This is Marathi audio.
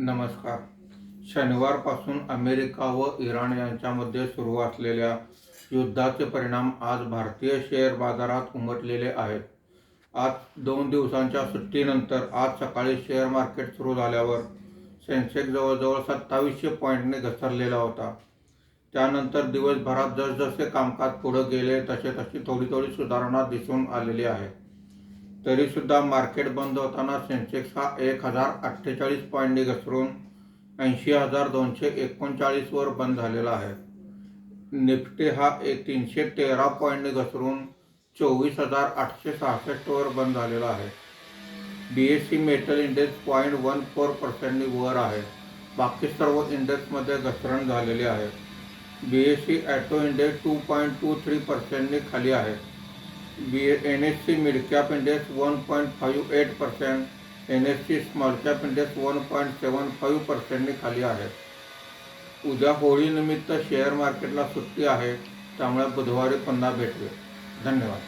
नमस्कार. शनिवारपासून अमेरिका व इराण यांच्यामध्ये सुरू असलेल्या युद्धाचे परिणाम आज भारतीय शेअर बाजारात उमटलेले आहेत. आज 2 दिवसांच्या सुट्टीनंतर आज सकाळी शेअर मार्केट सुरू झाल्यावर सेन्सेक्स जवळजवळ 2700 पॉईंटने घसरलेला होता. त्यानंतर दिवसभरात जसजसे कामकाज पुढे गेले तशी थोडी सुधारणा दिसून आलेली आहे. तरीसुद्धा मार्केट बंद होताना सेन्सेक्स हा 1048 पॉईंटने घसरून 80,239 वर बंद झालेला आहे. निफ्टी हा 313 पॉईंटने घसरून 24,866 वर बंद झालेला आहे. BSE मेटल इंडेक्स 0.14% वर आहे. बाकी सर्व इंडेक्समध्ये घसरण झालेली आहे. BSE ॲटो इंडेक्स 2.23% खाली आहे. NSE mid cap index 1.58%, NSE small cap index 1.75% खाली आहे. उद्या होळीनिमित्त शेअर मार्केटला सुट्टी आहे, त्यामुळे बुधवारी पुन्हा भेटूया. धन्यवाद.